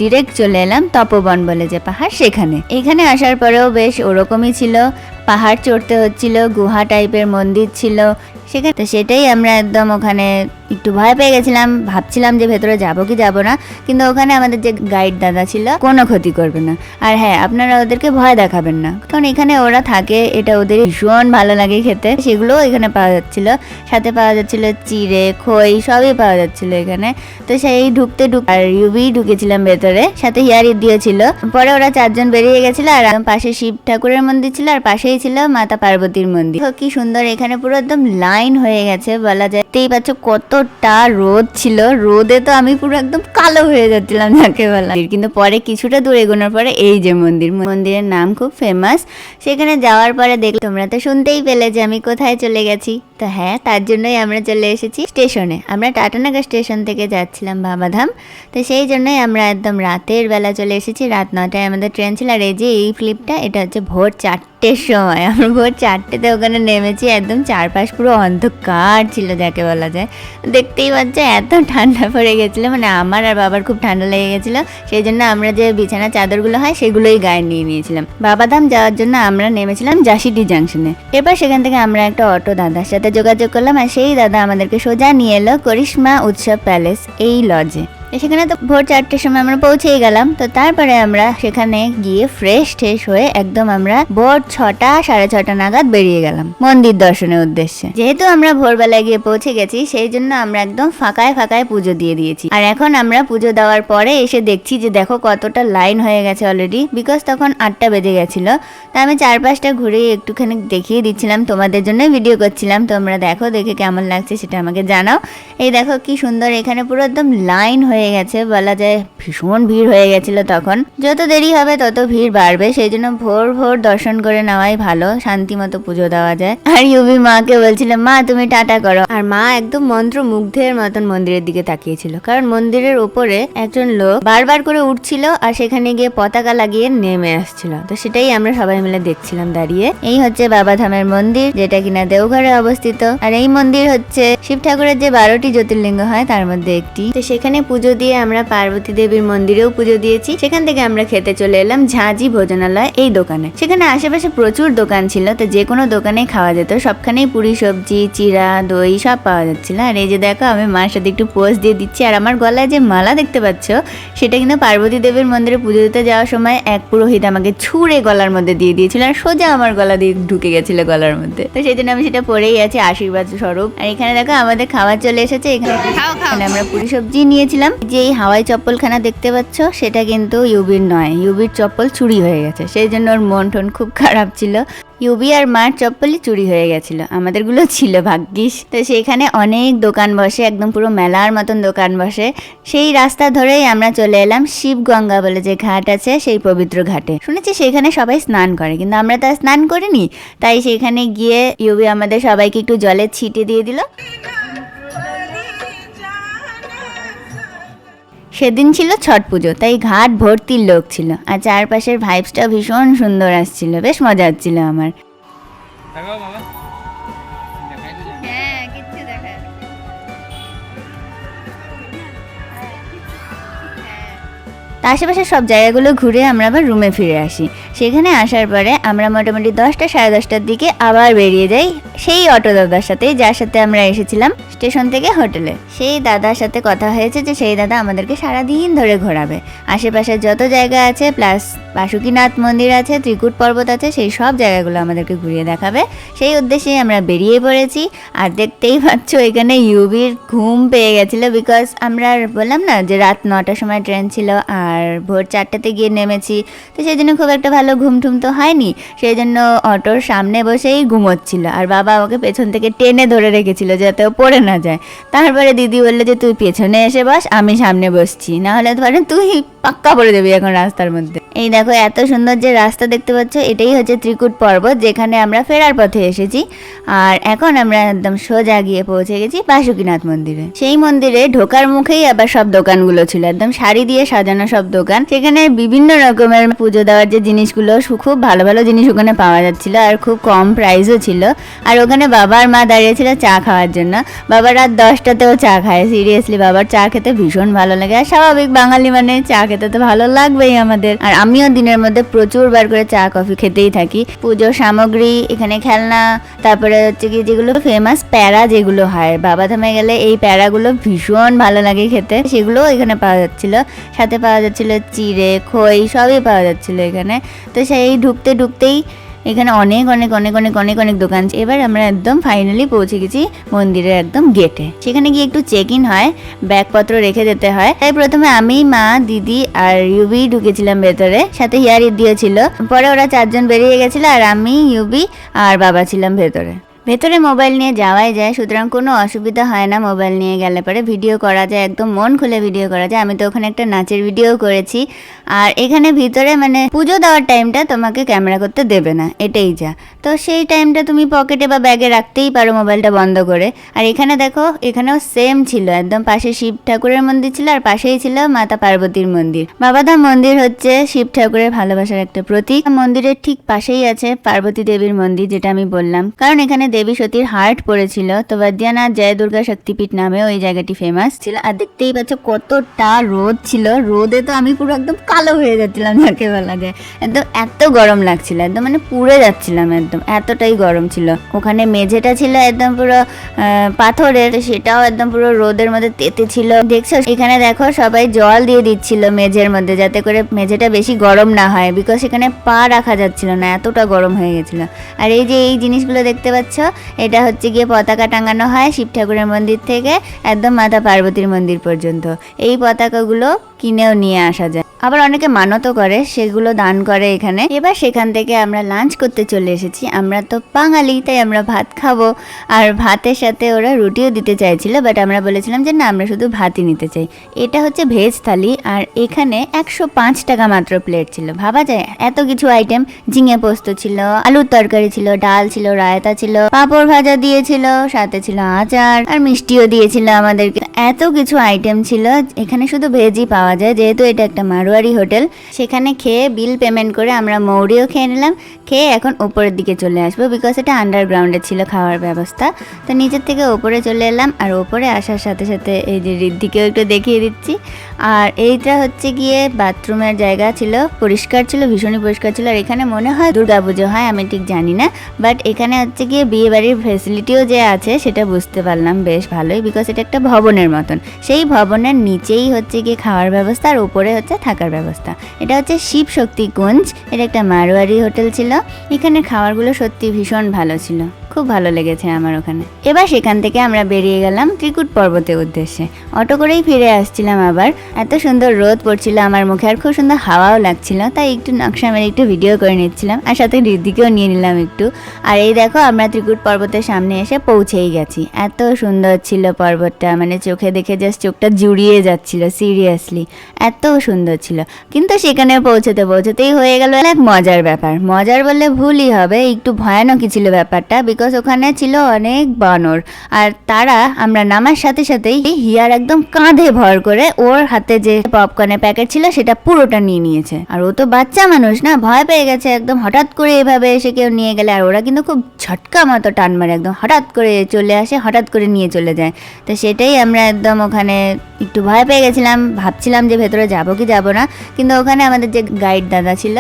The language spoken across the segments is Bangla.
ডিরেক্ট চলে এলাম তপবন বলে যে পাহাড় সেখানে। এখানে আসার পরেও বেশ ওরকমই ছিল, পাহাড় চড়তে হচ্ছিল, গুহা টাইপের মন্দির ছিল সেখানে। তো সেটাই আমরা একদম ওখানে একটু ভয় পেয়ে গেছিলাম, ভাবছিলাম যে ভেতরে যাবো কি যাবো না, কিন্তু ওখানে আমাদের যে গাইড দাদা ছিল কোনো ক্ষতি করবে না। আর হ্যাঁ, আপনারা ওদেরকে ভয় দেখাবেন না, কারণ এখানে ওরা থাকে, এটা ওদের ভীষণ ভালো লাগে খেতে। সেগুলোও এখানে পাওয়া যাচ্ছিল, সাথে পাওয়া যাচ্ছিল চিড়ে, খই, সবই পাওয়া যাচ্ছিল এখানে। তো সেই ঢুকতে আর ইউবি ঢুকেছিলাম ভেতরে, সাথে হিয়ারি দিয়েছিল। পরে ওরা 4 জন বেরিয়ে গেছিল, আর পাশে শিব ঠাকুরের মন্দির ছিল, আর পাশেই ছিল মাতা পার্বতীর মন্দির। কি সুন্দর, এখানে পুরো একদম লাইন হয়ে গেছে বলা যায়। দেখতেই পাচ্ছ কতটা রোদ ছিল, রোদে তো আমি পুরো একদম কালো হয়ে যাচ্ছিলাম যাকে বলা। কিন্তু পরে কিছুটা দূর এগোনোর পরে এই যে মন্দিরের নাম খুব ফেমাস। সেখানে যাওয়ার পরে দেখলে, তোমরা তো শুনতেই পেলে যে আমি কোথায় চলে গেছি। তো হ্যাঁ, তার জন্যই আমরা চলে এসেছি স্টেশনে। আমরা টাটানগর স্টেশন থেকে যাচ্ছিলাম বাবাধাম, তো সেই জন্যই আমরা একদম রাতের বেলা চলে এসেছি। রাত 9টায় আমাদের ট্রেন ছিল। আর এই যে এই ক্লিপটা, এটা হচ্ছে ভোর 4টের সময়। আমরা ভোর 4টেতে ওখানে নেমেছি, একদম চারপাশ পুরো অন্ধকার ছিল যাকে বলা যায়। দেখতেই পাচ্ছ এত ঠান্ডা পড়ে গেছিলো, মানে আমার আর বাবার খুব ঠান্ডা লেগে গেছিলো। সেই জন্য আমরা যে বিছানা চাদরগুলো হয় সেগুলোই গায়ে নিয়ে নিয়েছিলাম। বাবাধাম যাওয়ার জন্য আমরা নেমেছিলাম জাসিডি জাংশনে। এরপর সেখান থেকে আমরা একটা অটো দাদার সাথে যোগাযোগ করলাম, আর সেই দাদা আমাদেরকে সোজা নিয়ে এলো করিশ্মা উৎসব প্যালেস এই লজে। সেখানে তো ভোর 4টের সময় আমরা পৌঁছেই গেলাম। তো তারপরে আমরা সেখানে গিয়ে ফ্রেশ হয়ে একদম আমরা ভোর 6টা 6:30 নাগাদ বেরিয়ে গেলাম মন্দির দর্শনের উদ্দেশ্যে। যেহেতু আমরা ভোরবেলায় গিয়ে পৌঁছে গেছি, সেই জন্য আমরা একদম ফাঁকায় পুজো দিয়ে দিয়েছি। আর এখন আমরা পুজো দেওয়ার পরে এসে দেখছি যে দেখো কতটা লাইন হয়ে গেছে অলরেডি, বিকজ তখন 8টা বেজে গেছিল। তা আমি চারপাশটা ঘুরে একটুখানি দেখিয়ে দিচ্ছিলাম, তোমাদের জন্য ভিডিও করছিলাম। তোমরা দেখো, দেখে কেমন লাগছে সেটা আমাকে জানাও। এই দেখো কি সুন্দর, এখানে পুরো একদম লাইন হয়ে গেছে বলা যায়। ভীষণ ভিড় হয়ে গেছিল তখন। যত দেরি হবে তত ভিড় বাড়বে, সেই জন্য ভোর দর্শন করে নেওয়াই ভালো, শান্তি মতো পুজো দেওয়া যায়। আর ইউবি মাকে বলছিল, মা তুমি টাটা করো। আর মা একদম মন্ত্রমুগ্ধের মতন মন্দিরের দিকে তাকিয়েছিল, কারণ মন্দিরের উপরে একজন লোক বারবার করে উঠছিল আর সেখানে গিয়ে পতাকা লাগিয়ে নেমে আসছিল। তো সেটাই আমরা সবাই মিলে দেখছিলাম দাঁড়িয়ে। এই হচ্ছে বাবাধামের মন্দির, যেটা কিনা দেওঘরে অবস্থিত। আর এই মন্দির হচ্ছে শিব ঠাকুরের যে 12টি জ্যোতির্লিঙ্গ হয় তার মধ্যে একটি। তো সেখানে পুজো দিয়ে আমরা পার্বতী দেবীর মন্দিরেও পুজো দিয়েছি। সেখান থেকে আমরা খেতে চলে এলাম ঝাঁঝি ভোজনালয় এই দোকানে। সেখানে আশেপাশে প্রচুর দোকান ছিল, তো যে কোনো দোকানে খাওয়া যেত। সবখানেই পুরি, সবজি, চিড়া, দই সব পাওয়া যাচ্ছিল। আর এই যে দেখো, আমি মার সাথে একটু পোজ দিয়ে দিচ্ছি। আর আমার গলায় যে মালা দেখতে পাচ্ছ, সেটা কিন্তু পার্বতী দেবীর মন্দিরে পুজো দিতে যাওয়ার সময় এক পুরোহিত আমাকে ছুঁড়ে গলার মধ্যে দিয়ে দিয়েছিল, আর সোজা আমার গলা দিয়ে ঢুকে গেছিল গলার মধ্যে। তো সেই জন্য আমি সেটা পরেই আছি আশীর্বাদ স্বরূপ। আর এখানে দেখো আমাদের খাবার চলে এসেছে। এখানে আমরা পুরি সবজি নিয়েছিলাম। যে হাওয়াই চপ্পলখানা দেখতে পাচ্ছ, সেটা কিন্তু ইউবির নয়, ইউবির চপ্পল চুরি হয়ে গেছে। সেই জন্য ওর মন টন খুব খারাপ ছিল। ইউবি আর মার চপ্পলই চুরি হয়ে গেছিল, আমাদেরগুলো ছিল ভাগ্যিস। তো সেখানে অনেক দোকান বসে, একদম পুরো মেলার মতন দোকান বসে। সেই রাস্তা ধরেই আমরা চলে এলাম শিবগঙ্গা বলে যে ঘাট আছে, সেই পবিত্র ঘাটে। শুনেছি সেখানে সবাই স্নান করে, কিন্তু আমরা তো স্নান করিনি। তাই সেখানে গিয়ে ইউবি আমাদের সবাইকে একটু জলের ছিটে দিয়ে দিল। সেদিন ছিল ছট পুজো, তাই ঘাট ভর্তির লোক ছিল। আর চারপাশের ভাইবসটা ভীষণ সুন্দর আসছিল, বেশ মজা হচ্ছিল আমার। আশেপাশে সব জায়গাগুলো ঘুরে আমরা আবার রুমে ফিরে আসি। সেখানে আসার পরে আমরা মোটামুটি 10টা 10:30টার দিকে আবার বেরিয়ে যাই সেই অটো দাদার সাথে, যার সাথে আমরা এসেছিলাম স্টেশন থেকে হোটেলে। সেই দাদার সাথে কথা হয়েছে যে সেই দাদা আমাদেরকে সারাদিন ধরে ঘোরাবে। আশেপাশে যত জায়গা আছে, প্লাস বাসুকীনাথ মন্দির আছে, ত্রিকুট পর্বত আছে, সেই সব জায়গাগুলো আমাদেরকে ঘুরিয়ে দেখাবে। সেই উদ্দেশ্যেই আমরা বেরিয়ে পড়েছি। আর দেখতেই পাচ্ছ এখানে ইউবির ঘুম পেয়ে গেছিলো, বিকজ আমরা বললাম না যে রাত 9টার সময় ট্রেন ছিল, আর ভোর 4টাতে গিয়ে নেমেছি। তো সেই জন্য খুব একটা ভালো ঘুম টুম তো হয়নি। সেই জন্য অটোর সামনে বসেই ঘুমোচ্ছিল, আর বাবা ওকে পেছন থেকে টেনে ধরে রেখেছিল যাতে ও পড়ে না যায়। তারপরে দিদি বললো যে তুই পেছনে এসে বস, আমি সামনে বসছি, না হলে ধরে তুই পাক্কা পড়ে যাবি এখন রাস্তার মধ্যে। এই দেখো এত সুন্দর যে রাস্তা দেখতে পাচ্ছ, এটাই হচ্ছে ত্রিকুট পর্বত, যেখানে আমরা ফেরার পথে এসেছি। আর এখন আমরা একদম সোজা গিয়ে পৌঁছে গেছি বাসুকীনাথ মন্দিরে। সেই মন্দিরে ঢোকার মুখেই আবার সব দোকানগুলো ছিল, একদম শাড়ি দিয়ে সাজানো সব দোকান। সেখানে বিভিন্ন রকমের পুজো দেওয়ার যে জিনিসগুলো, খুব ভালো ভালো জিনিস ওখানে পাওয়া যাচ্ছিল, আর খুব কম প্রাইসও ছিল। আর ওখানে বাবা আর মা দাঁড়িয়েছিল চা খাওয়ার জন্য। বাবা রাত 10টাতেও চা খায়, সিরিয়াসলি বাবার চা খেতে ভীষণ ভালো লাগে। আর স্বাভাবিক বাঙালি মানে চা খেতে তো ভালো লাগবেই আমাদের। আর আমিও দিনের মধ্যে প্রচুর বার করে চা কফি খেতেই থাকি। পুজোর সামগ্রী, এখানে খেলনা, তারপরে হচ্ছে কি যেগুলো ফেমাস প্যারা যেগুলো হয় বাবাধামে গেলে, এই প্যারাগুলো ভীষণ ভালো লাগে খেতে, সেগুলো এখানে পাওয়া যাচ্ছিল। সাথে পাওয়া যাচ্ছিল চিড়ে, খই, সবই পাওয়া যাচ্ছিল এখানে। তো সেই ঢুকতেই এখানে অনেক অনেক অনেক অনেক অনেক অনেক দোকান। এবার আমরা একদম ফাইনালি পৌঁছে গেছি মন্দিরের একদম গেটে। সেখানে গিয়ে একটু চেক ইন হয়, ব্যাগপত্র রেখে যেতে হয়। তাই প্রথমে আমি, মা, দিদি আর ইউবি ঢুকেছিলাম ভেতরে, সাথে হিয়ার দিও ছিল। পরে ওরা 4জন বেরিয়ে গেছিল, আর আমি, ইউবি আর বাবা ছিলাম ভেতরে। ভেতরে মোবাইল নিয়ে যাওয়াই যায়, সুতরাং কোনো অসুবিধা হয় না। মোবাইল নিয়ে গেলে পরে ভিডিও করা যায়, একদম মন খুলে ভিডিও করা যায়। আমি তো ওখানে একটা নাচের ভিডিও করেছি। আর এখানে ভিতরে মানে পুজো দেওয়ার টাইমটা তোমাকে ক্যামেরা করতে দেবে না, এটাই যা। তো সেই টাইমটা তুমি পকেটে বা ব্যাগে রাখতেই পারো মোবাইলটা বন্ধ করে। আর এখানে দেখো, এখানেও সেম ছিল, একদম পাশে শিব ঠাকুরের মন্দির ছিল, আর পাশেই ছিল মাতা পার্বতীর মন্দির। বাবাধাম মন্দির হচ্ছে শিব ঠাকুরের ভালোবাসার একটা প্রতীক। মন্দিরের ঠিক পাশেই আছে পার্বতী দেবীর মন্দির, যেটা আমি বললাম, কারণ এখানে দেবী সতীর হার্ট পড়েছিল। তো বৈদ্যনাথ জয় দুর্গা শক্তিপীঠ নামে ওই জায়গাটি ফেমাস ছিল। আর দেখতেই পাচ্ছ কতটা রোদ ছিল, রোদে তো আমি পুরো একদম কালো হয়ে যাচ্ছিলাম, যাকে বলা যায়। একদম এত গরম লাগছিল, একদম মানে পুড়ে যাচ্ছিলাম, একদম এতটাই গরম ছিল। ওখানে মেঝেটা ছিল একদম পুরো পাথরের, সেটাও একদম পুরো রোদের মধ্যে তেতে ছিল। দেখছো এখানে দেখো সবাই জল দিয়ে দিচ্ছিল মেঝের মধ্যে, যাতে করে মেঝেটা বেশি গরম না হয়, বিকজ এখানে পা রাখা যাচ্ছিল না, এতটা গরম হয়ে গেছিল। আর এই যে এই জিনিসগুলো দেখতে পাচ্ছ, এটা হচ্ছে গিয়ে পতাকা টাঙানো হয় শিব ঠাকুরের মন্দির থেকে একদম মাতা পার্বতীর মন্দির পর্যন্ত। এই পতাকাগুলো কিনেও নিয়ে আসা যায়, আবার অনেকে মানতও করে, সেগুলো দান করে এখানে। এবার সেখান থেকে আমরা লাঞ্চ করতে চলে এসেছি। আমরা তো বাঙালি, তাই আমরা ভাত খাবো। আর ভাতের সাথে ওরা রুটিও দিতে চাইছিল, বাট আমরা বলেছিলাম যে না, আমরা শুধু ভাতই নিতে চাই। এটা হচ্ছে ভেজ থালি, আর এখানে 105 টাকা মাত্র প্লেট ছিল। ভাবা যায় এত কিছু আইটেম, ঝিঙে পোস্ত ছিল, আলুর তরকারি ছিল, ডাল ছিল, রায়তা ছিল, পাঁপড় ভাজা দিয়েছিল, সাথে ছিল আচার, আর মিষ্টিও দিয়েছিল আমাদেরকে। এত কিছু আইটেম ছিল। এখানে শুধু ভেজই পাওয়া যায়, যেহেতু এটা একটা মারোয়ারি হোটেল। সেখানে খেয়ে বিল পেমেন্ট করে আমরা মৌরিও খেয়ে নিলাম। খেয়ে এখন ওপরের দিকে চলে আসবো, বিকজ এটা আন্ডারগ্রাউন্ডে ছিল খাওয়ার ব্যবস্থা। তো নিচের থেকে ওপরে চলে এলাম, আর ওপরে আসার সাথে সাথে এই যে ঋদ্ধিকেও একটু দেখিয়ে দিচ্ছি। আর এইটা হচ্ছে গিয়ে বাথরুমের জায়গা ছিল, পরিষ্কার ছিল, ভীষণই পরিষ্কার ছিল। আর এখানে মনে হয় দুর্গাপুজো হয়, আমি ঠিক জানি না, বাট এখানে হচ্ছে গিয়ে বিয়ে বাড়ির ফেসিলিটিও যে আছে সেটা বুঝতে পারলাম বেশ ভালোই, বিকজ এটা একটা ভবনের মতন। সেই ভবনের নিচেই হচ্ছে গিয়ে খাওয়ার ব্যবস্থা, আর উপরে হচ্ছে থাকার ব্যবস্থা। এটা হচ্ছে শিব শক্তি কুঞ্জ, এটা একটা মারোয়ারি হোটেল ছিল। এখানে খাবারগুলো সত্যি ভীষণ ভালো ছিল, খুব ভালো লেগেছে আমার ওখানে। এবার সেখান থেকে আমরা বেরিয়ে গেলাম ত্রিকুট পর্বতের উদ্দেশ্যে। অটো করেই ফিরে আসছিলাম আবার। এত সুন্দর রোদ পড়ছিল আমার মুখে, আর খুব সুন্দর হাওয়াও লাগছিল, তাই একটু নকশা মেরে একটু ভিডিও করে নিচ্ছিলাম, আর সাথে ঋদ্ধিকেও নিয়ে নিলাম একটু। আর এই দেখো আমরা ত্রিকুট পর্বতের সামনে এসে পৌঁছেই গেছি। এত সুন্দর ছিল পর্বতটা, মানে চোখে দেখে জাস্ট চোখটা জুড়িয়ে যাচ্ছিল, সিরিয়াসলি এত সুন্দর ছিল। কিন্তু সেখানে পৌঁছতেই হয়ে গেল এক মজার ব্যাপার। মজার বললে ভুলই হবে, একটু ভয়ানকই ছিল ব্যাপারটা, বিকজ ওখানে ছিল অনেক বানর। আর তারা আমরা নামার সাথে সাথেই হিয়ার একদম কাঁধে ভর করে ওর হাতে যে পপকর্নের প্যাকেট ছিল সেটা পুরোটা নিয়ে নিয়েছে। আর ও তো বাচ্চা মানুষ না, ভয় পেয়ে গেছে একদম, হঠাৎ করে এভাবে এসে কেউ নিয়ে গেলে। আর ওরা কিন্তু খুব ঝটকা মতো টান মারে, একদম হঠাৎ করে চলে আসে, হঠাৎ করে নিয়ে চলে যায়। তো সেটাই আমরা একদম ওখানে একটু ভয় পেয়ে গেছিলাম, ভাবছিলাম যে ভেতরে যাবো কি যাবো না। কিন্তু ওখানে আমাদের যে গাইড দাদা ছিল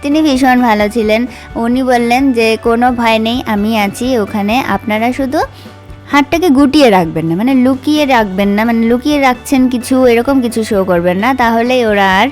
তিনি ভীষণ ভালো ছিলেন। উনি বললেন যে কোনো ভয় নেই, আমি আছি ওখানে, আপনারা শুধু হাতটাকে গুটিয়ে রাখবেন না, মানে লুকিয়ে রাখবেন না, মানে লুকিয়ে রাখছেন কিছু এরকম কিছু শো করবেন না, তাহলেই ওরা আর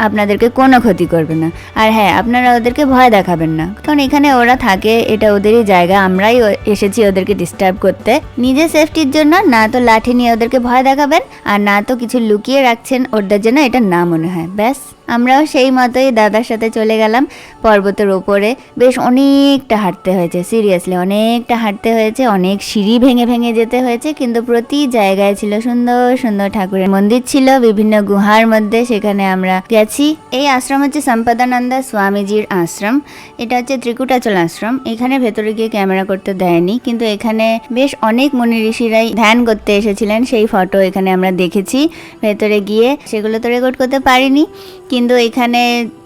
আপনাদেরকে কোনো ক্ষতি করবে না। আর হ্যাঁ, আপনারা ওদেরকে ভয় দেখাবেন না, কারণ এখানে ওরা থাকে, এটা ওদেরই জায়গা, আমরাই এসেছি ওদেরকে ডিস্টার্ব করতে। নিজের সেফটির জন্য না তো লাঠি নিয়ে ওদেরকে ভয় দেখাবেন, আর না তো কিছু লুকিয়ে রাখছেন ওদের জন্য, এটা না মনে হয়, ব্যাস। আমরাও সেই মতোই দাদার সাথে চলে গেলাম পর্বতের ওপরে। বেশ অনেকটা হাঁটতে হয়েছে, সিরিয়াসলি অনেকটা হাঁটতে হয়েছে, অনেক সিঁড়ি ভেঙে ভেঙে যেতে হয়েছে, কিন্তু প্রতি জায়গায় ছিল সুন্দর সুন্দর ঠাকুরের মন্দির ছিল বিভিন্ন গুহার মধ্যে, সেখানে আমরা গেছি। এই আশ্রম হচ্ছে সম্পদানন্দা স্বামীজির আশ্রম। এটা হচ্ছে ত্রিকুটাচল আশ্রম। এখানে ভেতরে গিয়ে ক্যামেরা করতে দেয়নি, কিন্তু এখানে বেশ অনেক মুনি ঋষিরাই ধ্যান করতে এসেছিলেন, সেই ফটো এখানে আমরা দেখেছি। ভেতরে গিয়ে সেগুলো তো রেকর্ড করতে পারিনি, কিন্তু এখানে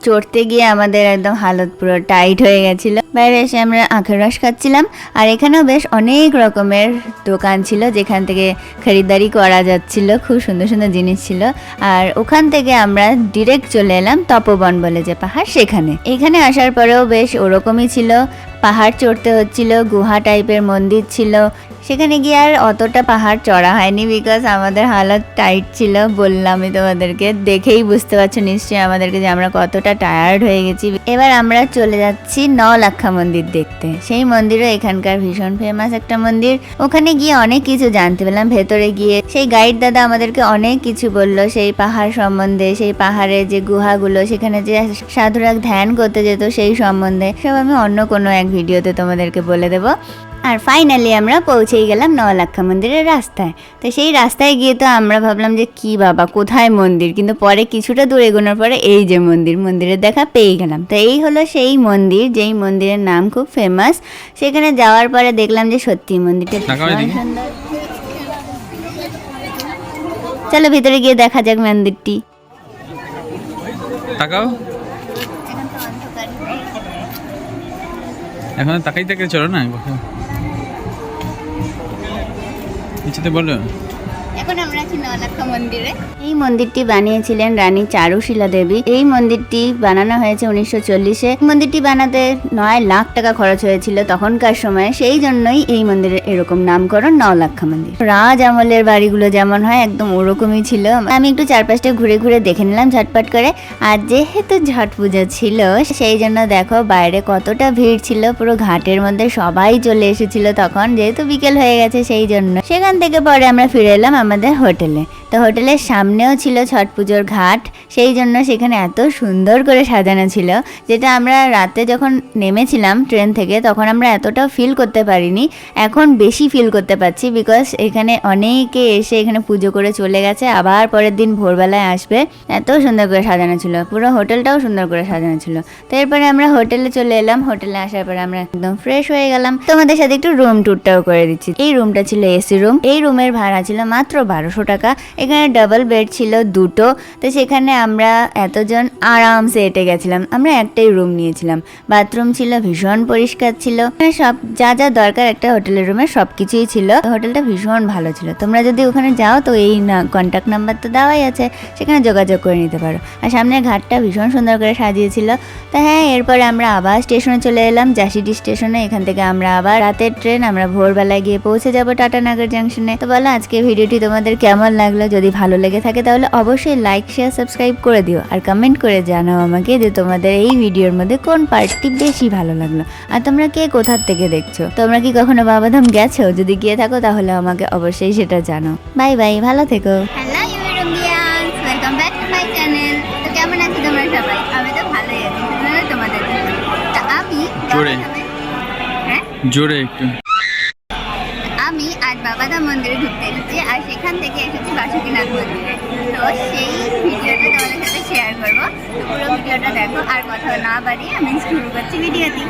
চড়তে গিয়ে আমাদের একদম হালত পুরো টাইট হয়ে গেছিল। বাইরে এসে আমরা আখের রস খাচ্ছিলাম, আর এখানেও বেশ অনেক রকমের দোকান ছিল যেখান থেকে খরিদারি করা যাচ্ছিল, খুব সুন্দর সুন্দর জিনিস ছিল। আর ওখান থেকে আমরা ডিরেক্ট চলে এলাম তপবন বলে যে পাহাড়, সেখানে। এখানে আসার পরেও বেশ ওরকমই ছিল, পাহাড় চড়তে হচ্ছিল, গুহা টাইপের মন্দির ছিল। সেখানে গিয়ে আর অতটা পাহাড় চড়া হয়নি, বিকজ আমাদের হালত টাইট ছিল। বললামই তোমাদেরকে, দেখেই বুঝতে পারছো নিশ্চয়ই আমাদেরকে যে আমরা কতটা টায়ার্ড হয়ে গেছি। এবার আমরা চলে যাচ্ছি নলাক্ষা মন্দির দেখতে। সেই মন্দিরও এখানকার ভীষণ ফেমাস একটা মন্দির। ওখানে গিয়ে অনেক কিছু জানতে পেলাম। ভেতরে গিয়ে সেই গাইড দাদা আমাদেরকে অনেক কিছু বললো সেই পাহাড় সম্বন্ধে, সেই পাহাড়ের যে গুহাগুলো, সেখানে যে সাধুরা ধ্যান করতে যেত সেই সম্বন্ধে। সব আমি অন্য কোনো এক ভিডিওতে তোমাদেরকে বলে দেবো। আর ফাইনালি আমরা পৌঁছেই গেলাম নলাক্ষা মন্দিরের রাস্তায়। তো সেই রাস্তায় গিয়ে তো আমরা ভাবলাম যে কি বাবা, কোথায় মন্দির, কিন্তু পরে কিছুটা দূর এগোনোর পরে এই যে মন্দিরের দেখা পেয়ে গেলাম। তো এই হলো সেই মন্দির, যেই মন্দিরের নাম খুব ফেমাস। সেখানে যাওয়ার পরে দেখলাম যে সত্যি মন্দিরটা ভীষণ সুন্দর। চলো ভিতরে গিয়ে দেখা যাক মন্দিরটি। এখন তাকাই তাকে চলো না, কিছুতে বলো। এখন আমরা আছি নলাক্ষা মন্দিরে। এই মন্দিরটি বানিয়েছিলেন রানী চারুশীলা দেবী। এই মন্দিরটি বানানো হয়েছে 1940-এ। মন্দিরটি বানাতে 9 লাখ টাকা খরচ হয়েছিল তখনকার সময়, সেই জন্যই এই মন্দিরের এরকম নামকরণ নলাক্ষা মন্দির। রাজ আমলের বাড়িগুলো যেমন হয় একদম ওরকমই ছিল। আমি একটু চারপাশটা ঘুরে ঘুরে দেখে নিলাম ঝটপট করে। আর যেহেতু ছট পূজা ছিল সেই জন্য দেখো বাইরে কতটা ভিড় ছিল, পুরো ঘাটের মধ্যে সবাই চলে এসেছিল তখন, যেহেতু বিকেল হয়ে গেছে সেই জন্য। সেখান থেকে পরে আমরা ফিরে এলাম আমাদের হোটেলে। তো হোটেলের সামনেও ছিল ছট পুজোর ঘাট, সেই জন্য সেখানে এত সুন্দর করে সাজানো ছিল, যেটা আমরা রাতে যখন নেমেছিলাম ট্রেন থেকে তখন আমরা এতটাও ফিল করতে পারিনি। এখন বেশি ফিল করতে পারছি, বিকজ এখানে অনেকে এসে এখানে পুজো করে চলে গেছে, আবার পরের দিন ভোরবেলায় আসবে। এত সুন্দর করে সাজানো ছিল, পুরো হোটেলটাও সুন্দর করে সাজানো ছিল। তো এরপরে আমরা হোটেলে চলে এলাম। হোটেলে আসার পরে আমরা একদম ফ্রেশ হয়ে গেলাম। তোমাদের সাথে একটু রুম ট্যুরটাও করে দিচ্ছি। এই রুমটা ছিল এসি রুম। এই রুমের ভাড়া ছিল মাত্র 1200 টাকা। এখানে ডাবল বেড ছিল 2টো। তো সেখানে আমরা এতজন আরামসে এটে গেছিলাম। আমরা একটাই রুম নিয়েছিলাম। বাথরুম ছিল, ভীষণ পরিষ্কার ছিল, সব যা যা দরকার একটা হোটেলের রুমে সব কিছুই ছিল। হোটেলটা ভীষণ ভালো ছিল। তোমরা যদি ওখানে যাও তো এই কন্ট্যাক্ট নাম্বার তো দেওয়াই আছে, সেখানে যোগাযোগ করে নিতে পারো। আর সামনের ঘাটটা ভীষণ সুন্দর করে সাজিয়েছিল। তো হ্যাঁ, এরপরে আমরা আবার স্টেশনে চলে এলাম, জাসিডি স্টেশনে। এখান থেকে আমরা আবার রাতের ট্রেন, আমরা ভোরবেলায় গিয়ে পৌঁছে যাবো টাটানগর জাংশনে। তো বলো আজকে ভিডিওটি তোমাদের কেমন লাগলো? যদি ভালো লেগে থাকে তাহলে অবশ্যই লাইক, শেয়ার, সাবস্ক্রাইব করে দিও। আর কমেন্ট করে জানাও আমাকে যে তোমাদের এই ভিডিওর মধ্যে কোন পার্টটি বেশি ভালো লাগলো, আর তোমরা কে কোথার থেকে দেখছো। তোমরা কি কখনো বাবাধাম গেছো? যদি গিয়ে থাকো তাহলে আমাকে অবশ্যই সেটা জানো। বাই বাই, ভালো থেকো। Hello Europeans, welcome back to my channel. তো কেমন আছো তোমরা সবাই? আমি তো ভালোই আছি। তোমাদের আমি জোরে একটু আমি আজ বাবাধাম মন্দিরে ঢুকতে এসেছি, আর সেখান থেকে এসেছি বাসুকিনাথ মন্দিরে। তো সেই ভিডিওটা তোমাদের সাথে শেয়ার করবো। তো পুরো ভিডিওটা দেখো, আর কথা না বাড়িয়ে আমি শুরু করছি ভিডিওটি।